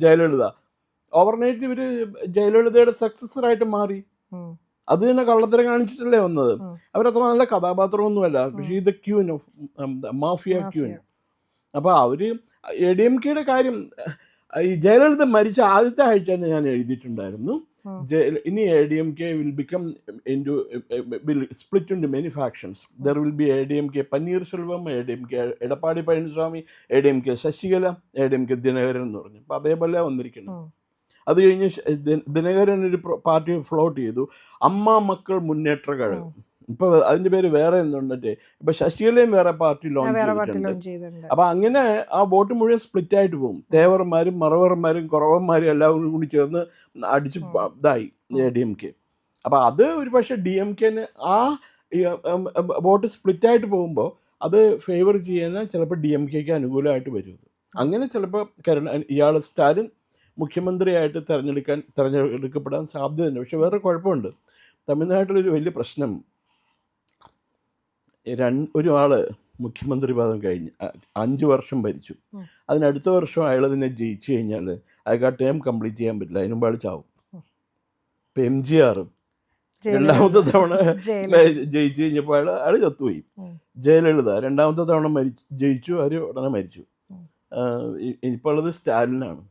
ജയലളിത. ഓവർനൈറ്റ് ഇവർ ജയലളിതയുടെ സക്സസറായിട്ട് മാറി. അത് തന്നെ കള്ളത്തരം കാണിച്ചിട്ടല്ലേ വന്നത്. അവരത്ര നല്ല കഥാപാത്രമൊന്നുമല്ല, പക്ഷേ ഇത് ക്യൂൻ ഓഫ് മാഫിയ ക്യൂൻ. അപ്പോൾ അവർ ADMK-യുടെ കാര്യം ഈ ജയലളിത മരിച്ച ആദ്യത്തെ ആഴ്ച തന്നെ ഞാൻ എഴുതിയിട്ടുണ്ടായിരുന്നു, ഇനി ADMK will split into many factions. There will be ADMK പന്നീർശെൽവം, ADMK Edappadi Palaniswami, ADMK Sasikala, ADMK Dinakaran എന്ന് പറഞ്ഞു. അപ്പോൾ അതേപോലെ വന്നിരിക്കണം. അത് കഴിഞ്ഞ് ദിനകരൻ ഒരു പാർട്ടി ഫ്ലോട്ട് ചെയ്തു, അമ്മ മക്കൾ മുന്നേറ്റ കഴകം. ഇപ്പോൾ അതിൻ്റെ പേര് വേറെ എന്തുണ്ടേ, ഇപ്പോൾ ശശികലയും വേറെ പാർട്ടി ലോഞ്ച് ചെയ്തിട്ടുണ്ട്. അപ്പോൾ അങ്ങനെ ആ വോട്ട് മുഴുവൻ സ്പ്ലിറ്റായിട്ട് പോകും. തേവർമാരും മറവർമാരും കുറവന്മാരും എല്ലാവരും കൂടി ചേർന്ന് അടിച്ച് ഇതായി ADMK. അപ്പോൾ അത് ഒരു പക്ഷേ DMK-ന് ആ വോട്ട് സ്പ്ലിറ്റായിട്ട് പോകുമ്പോൾ അത് ഫേവർ ചെയ്യാൻ ചിലപ്പോൾ DMK-ക്ക് അനുകൂലമായിട്ട് വരും. അങ്ങനെ ചിലപ്പോൾ ഇയാൾ സ്റ്റാലിൻ മുഖ്യമന്ത്രിയായിട്ട് തിരഞ്ഞെടുക്കപ്പെടാൻ സാധ്യതയുണ്ട്. പക്ഷെ വേറെ കുഴപ്പമുണ്ട്. തമിഴ്നാട്ടിലൊരു വലിയ പ്രശ്നം, ഒരാൾ മുഖ്യമന്ത്രി പദം കഴിഞ്ഞ് 5 വർഷം ഭരിച്ചു. അതിനടുത്ത വർഷം അയാൾ തന്നെ ജയിച്ചു കഴിഞ്ഞാൽ അയാൾക്ക് ആ ടേം കംപ്ലീറ്റ് ചെയ്യാൻ പറ്റില്ല, അതിന് മുമ്പ് അയാൾ ചാവും. ഇപ്പം MGR രണ്ടാമത്തെ തവണ ജയിച്ചു കഴിഞ്ഞപ്പോൾ അയാൾ ചത്തുപോയി. ജയലളിത രണ്ടാമത്തെ തവണ ജയിച്ചു, അവർ ഉടനെ മരിച്ചു. ഇപ്പോൾ ഉള്ളത് സ്റ്റാലിനാണ്.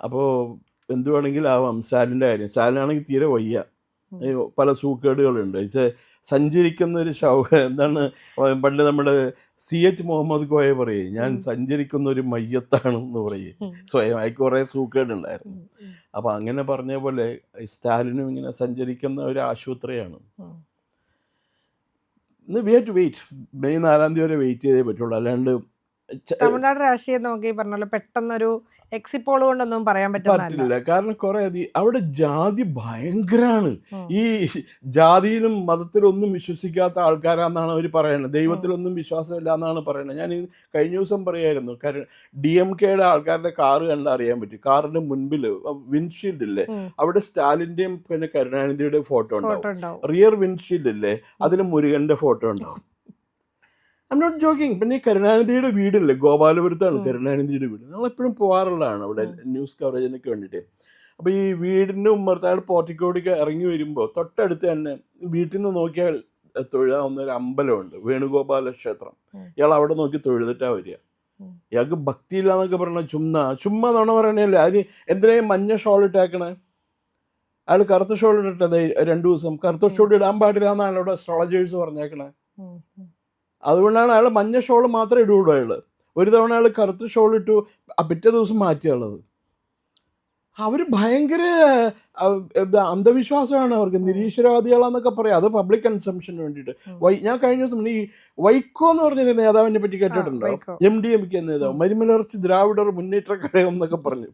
അപ്പോൾ എന്തുവേണമെങ്കിലും ആവാം സ്റ്റാലിൻ്റെ കാര്യം. സ്റ്റാലിനാണെങ്കിൽ തീരെ വയ്യ, പല സൂക്കേടുകളുണ്ട്. സഞ്ചരിക്കുന്ന ഒരു എന്താണ് പണ്ട് നമ്മുടെ CH മുഹമ്മദ് കോയ പറയും, ഞാൻ സഞ്ചരിക്കുന്ന ഒരു മയ്യത്താണെന്ന് പറയും സ്വയം. അയക്ക് കുറേ സൂക്കേടുണ്ടായിരുന്നു. അപ്പോൾ അങ്ങനെ പറഞ്ഞ പോലെ സ്റ്റാലിനും ഇങ്ങനെ സഞ്ചരിക്കുന്ന ഒരു ആശുപത്രിയാണ്. We have to wait. May 4-ാം തീയതി വരെ വെയിറ്റ് ചെയ്തേ പറ്റുള്ളൂ. അല്ലാണ്ട് തമിഴ്നാട് രാഷ്ട്രീയം നോക്കി പറഞ്ഞല്ലോ, പെട്ടെന്നൊരു എക്സിപ്പോൾ കൊണ്ടൊന്നും പറയാൻ പറ്റില്ല. കാരണം കുറെ അവിടെ ജാതി ഭയങ്കരമാണ്. ഈ ജാതിയിലും മതത്തിലും ഒന്നും വിശ്വസിക്കാത്ത ആൾക്കാരാണെന്നാണ് അവർ പറയുന്നത്. ദൈവത്തിലൊന്നും വിശ്വാസമില്ല എന്നാണ് പറയുന്നത്. ഞാൻ കഴിഞ്ഞ ദിവസം പറയായിരുന്നു, DMK-യുടെ ആൾക്കാരുടെ കാറ് കണ്ടാൽ അറിയാൻ പറ്റും. കാറിന്റെ മുൻപിൽ വിൻഷീൽഡ് ഇല്ലേ, അവിടെ സ്റ്റാലിൻ്റെയും പിന്നെ കരുണാനിധിയുടെ ഫോട്ടോ ഉണ്ടാവും. റിയർ വിൻഷീൽഡ് ഇല്ലേ, അതിൽ മുരുകൻ്റെ ഫോട്ടോ ഉണ്ടാവും. I am not joking. പിന്നെ ഈ കരുണാനിധിയുടെ വീടില്ലേ, ഗോപാലപുരത്താണ് കരുണാനിധിയുടെ വീട്. നമ്മളെപ്പോഴും പോകാറുള്ളതാണ് അവിടെ ന്യൂസ് കവറേജിനൊക്കെ വേണ്ടിയിട്ട്. അപ്പോൾ ഈ വീടിൻ്റെ ഉമ്മർത്ത് അയാൾ പോർട്ടിക്കോടിക്ക് ഇറങ്ങി വരുമ്പോൾ തൊട്ടടുത്ത് തന്നെ വീട്ടിൽ നിന്ന് നോക്കിയാൽ തൊഴുതാവുന്ന ഒരു അമ്പലമുണ്ട്, വേണുഗോപാല ക്ഷേത്രം. ഇയാൾ അവിടെ നോക്കി തൊഴുതിട്ടാണ് വരിക. ഇയാൾക്ക് ഭക്തിയില്ല എന്നൊക്കെ പറഞ്ഞാൽ ചുമ്മാ നുണ പറയണല്ലേ. അതിന് എന്തിനേയും മഞ്ഞ ഷോൾ ഇട്ടേക്കണേ. അയാൾ കറുത്ത ഷോൾ ഇട്ടിട്ടത് 2 ദിവസം കറുത്ത ഷോൾ ഇടാൻ പാടില്ല എന്നാണ് അവിടെ അസ്ട്രോളജേഴ്സ് പറഞ്ഞേക്കണേ. അതുകൊണ്ടാണ് അയാൾ മഞ്ഞ ഷോൾ മാത്രമേ ഇടുകയുള്ളൂ. അയാൾ ഒരു തവണ അയാൾ കറുത്ത ഷോൾ ഇട്ടു, പിറ്റേ ദിവസം മാറ്റിയുള്ളത്. അവർ ഭയങ്കര അന്ധവിശ്വാസമാണ് അവർക്ക്. നിരീശ്വരവാദികളാന്നൊക്കെ പറയാം. അത് പബ്ലിക് കൺസംഷന് വേണ്ടിയിട്ട്. ഞാൻ കഴിഞ്ഞ ദിവസം ഈ വൈക്കോ എന്ന് പറഞ്ഞൊരു നേതാവിനെ പറ്റി കേട്ടിട്ടുണ്ടോ? വൈക്കോ. MDMK നേതാവ്, മരുമലർച്ചി ദ്രാവിഡർ മുന്നേറ്റ കഴകം എന്നൊക്കെ പറഞ്ഞു.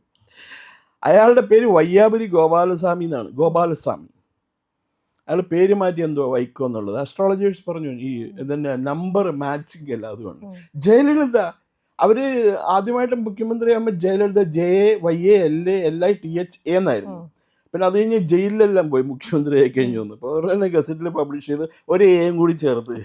അയാളുടെ പേര് വയ്യാപതി ഗോപാലസ്വാമി എന്നാണ്. ഗോപാലസ്വാമി. അയാൾ പേര് മാറ്റി എന്തോ വൈക്കോ എന്നുള്ളത്. അസ്ട്രോളജേഴ്സ് പറഞ്ഞു ഈ ഇതിൻ്റെ നമ്പർ മാച്ചിങ് അല്ല, അതുകൊണ്ട്. ജയലളിത, അവര് ആദ്യമായിട്ട് മുഖ്യമന്ത്രി ആകുമ്പോൾ ജയലളിത JYALALITHA എന്നായിരുന്നു. പിന്നെ അത് കഴിഞ്ഞ് ജയിലിലെല്ലാം പോയി മുഖ്യമന്ത്രി ആയി കഴിഞ്ഞു വന്നു. അപ്പോൾ അവരുടെ തന്നെ ഗസറ്റിൽ പബ്ലിഷ് ചെയ്ത് ഒരു എയും കൂടി ചേർത്ത്.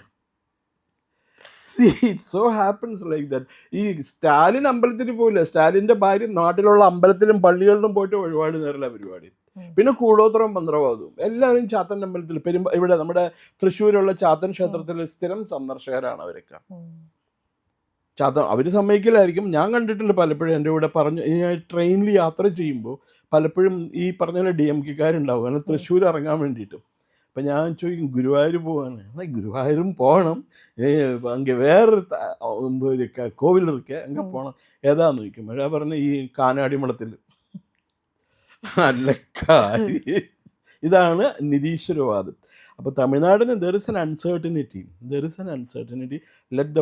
So happens like that. ഈ സ്റ്റാലിൻ അമ്പലത്തിൽ പോയില്ല. സ്റ്റാലിൻ്റെ ഭാര്യ നാട്ടിലുള്ള അമ്പലത്തിലും പള്ളികളിലും പോയിട്ട് ഒരുപാട് നേരമുള്ള പരിപാടി. പിന്നെ കൂടോത്രം മന്ത്രവാദവും എല്ലാവരും ചാത്തൻ അമ്പലത്തിൽ ഇവിടെ നമ്മുടെ തൃശ്ശൂരുള്ള ചാത്തൻ ക്ഷേത്രത്തിൽ സ്ഥിരം സന്ദർശകരാണ് അവരൊക്കെ. അവർ സമ്മതിക്കില്ലായിരിക്കും. ഞാൻ കണ്ടിട്ടുണ്ട് പലപ്പോഴും. എൻ്റെ കൂടെ പറഞ്ഞു, ഞാൻ ട്രെയിനിൽ യാത്ര ചെയ്യുമ്പോൾ പലപ്പോഴും ഈ പറഞ്ഞ DMK-കാരുണ്ടാവും, അങ്ങനെ തൃശ്ശൂർ ഇറങ്ങാൻ വേണ്ടിയിട്ട്. അപ്പം ഞാൻ ചോദിക്കും, ഗുരുവായൂർ പോവാണ്. എന്നാൽ ഗുരുവായൂരും പോകണം, അங்கே വേറൊരു കോവിൽ ഇരിക്കുക, അങ്ങ് പോകണം. ഏതാന്ന് ചോദിക്കും. ഞാൻ പറഞ്ഞ ഈ കാനാടിമളത്തിൽ അല്ല കാര്യം. ഇതാണ് നിരീശ്വരവാദം. അപ്പോൾ തമിഴ്നാടിന് there is an uncertainty. Let the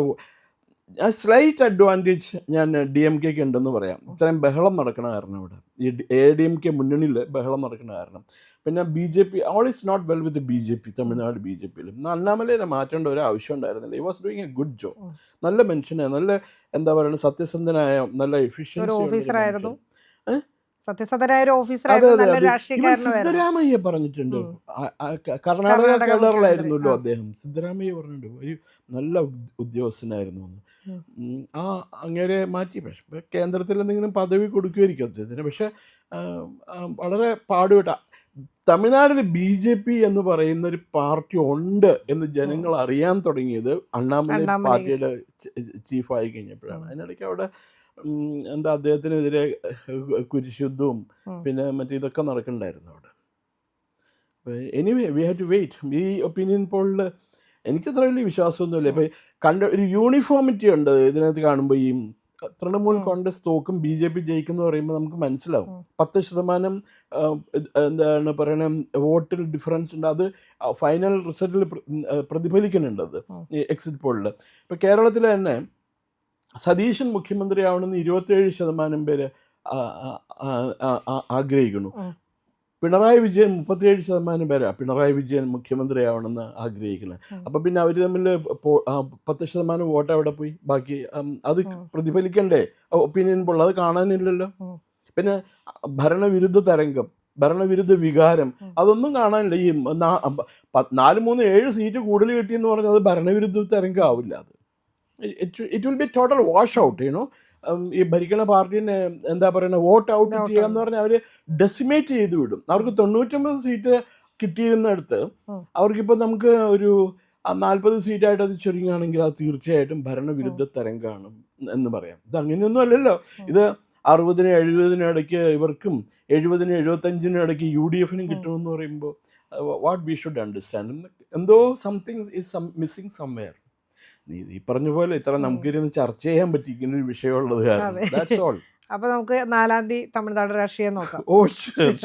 slight advantage ഞാൻ DMK-ക്ക് ഉണ്ടെന്ന് പറയാം. ഇത്രയും ബഹളം നടക്കണ കാരണം ഇവിടെ ഈ ADMK മുന്നണിയിൽ ബഹളം നടക്കണ കാരണം. പിന്നെ BJP all is not well with BJP. തമിഴ്നാട് BJP-യിൽ അണ്ണാമലയെ മാറ്റേണ്ട ഒരു ആവശ്യം ഉണ്ടായിരുന്നില്ല. He was doing a good job. നല്ല മനുഷ്യനെ, നല്ല എന്താ പറയുക, സത്യസന്ധനായ, നല്ല എഫിഷ്യൻസി ഓഫീസറായിരുന്നു. സിദ്ധരാമയ്യ പറഞ്ഞിട്ടുണ്ട്. കർണാടക കേഡറിലായിരുന്നല്ലോ അദ്ദേഹം. സിദ്ധരാമയ്യ പറഞ്ഞിട്ടുണ്ട് ഒരു നല്ല ഉദ്യോഗസ്ഥനായിരുന്നു എന്ന്. അങ്ങനെ മാറ്റി. പക്ഷെ കേന്ദ്രത്തിൽ എന്തെങ്കിലും പദവി കൊടുക്കുമായിരിക്കും അദ്ദേഹത്തിന്. പക്ഷെ വളരെ പാടുപെട്ട തമിഴ്നാട്ടിൽ BJP എന്ന് പറയുന്ന ഒരു പാർട്ടി ഉണ്ട് എന്ന് ജനങ്ങൾ അറിയാൻ തുടങ്ങിയത് അണ്ണാമലൈ പാർട്ടിയുടെ ചീഫായി കഴിഞ്ഞപ്പോഴാണ്. അതിനിടയ്ക്ക് അവിടെ എന്താ അദ്ദേഹത്തിനെതിരെ കുരിശുദ്ധവും പിന്നെ ഇതൊക്കെ നടക്കണ്ടായിരുന്നു അവിടെ. Anyway we have to wait. ഈ ഒപ്പീനിയൻ പോളിൽ എനിക്കത്ര വലിയ വിശ്വാസമൊന്നുമില്ല. ഇപ്പം ഒരു യൂണിഫോമിറ്റി ഉണ്ട് ഇതിനകത്ത് കാണുമ്പോൾ. ഈ തൃണമൂൽ കോൺഗ്രസ് തോക്കും BJP ജയിക്കുമെന്ന് പറയുമ്പോൾ നമുക്ക് മനസ്സിലാവും. 10% എന്താണ് പറയണ വോട്ടിൽ ഡിഫറൻസ് ഉണ്ട്. അത് ഫൈനൽ റിസൾട്ടിൽ പ്രതിഫലിക്കുന്നുണ്ട്. അത് എക്സിറ്റ് പോളിൽ. ഇപ്പം കേരളത്തിൽ തന്നെ സതീശൻ മുഖ്യമന്ത്രിയാവണമെന്ന് 27% പേര് ആഗ്രഹിക്കുന്നു. പിണറായി വിജയൻ 37% പേരാണ് പിണറായി വിജയൻ മുഖ്യമന്ത്രിയാവണമെന്ന് ആഗ്രഹിക്കുന്നത്. അപ്പം പിന്നെ അവർ തമ്മിൽ 10% വോട്ട് അവിടെ പോയി. ബാക്കി അത് പ്രതിഫലിക്കണ്ടേ ഒപ്പീനിയൻ പോൾ? അത് കാണാനില്ലല്ലോ. പിന്നെ ഭരണവിരുദ്ധ തരംഗം, ഭരണവിരുദ്ധ വികാരം, അതൊന്നും കാണാനില്ല. ഈ 4-3-7 സീറ്റ് കൂടുതൽ കിട്ടിയെന്ന് പറഞ്ഞാൽ അത് ഭരണവിരുദ്ധ തരംഗം ആവില്ല. അത് it will be total wash out. You know, ഈ ഭരിക്കുന്ന പാർട്ടീനെ എന്താ പറയുക, വോട്ട് ഔട്ട് ചെയ്യാന്ന് പറഞ്ഞാൽ അവർ ഡെസിമേറ്റ് ചെയ്ത് വിടും. അവർക്ക് 99 സീറ്റ് കിട്ടിയിരുന്നിടത്ത് അവർക്കിപ്പോൾ നമുക്ക് ഒരു 40 സീറ്റായിട്ട് അത് ചുരുങ്ങുകയാണെങ്കിൽ അത് തീർച്ചയായിട്ടും ഭരണവിരുദ്ധ തരംഗമാണ് എന്ന് പറയാം. ഇത് അങ്ങനെയൊന്നും അല്ലല്ലോ. ഇത് 60-70 ഇടയ്ക്ക് ഇവർക്കും 70-75 ഇടയ്ക്ക് UDF-നും കിട്ടുമെന്ന് പറയുമ്പോൾ വാട്ട് വി ഷുഡ് അണ്ടർസ്റ്റാൻഡ്, എന്തോ സംതിങ് ഈസ് മിസ്സിങ് സംവെയർ. ഈ പറഞ്ഞ പോലെ ഇത്ര നമുക്കിരുന്ന് ചർച്ച ചെയ്യാൻ പറ്റിക്കുന്ന ഒരു വിഷയമുള്ളത് കാരണം. അപ്പൊ നമുക്ക് 4-ാം തീയതി തമിഴ്നാട് രാഷ്ട്രീയം നോക്കാം. ഓ, ശരി.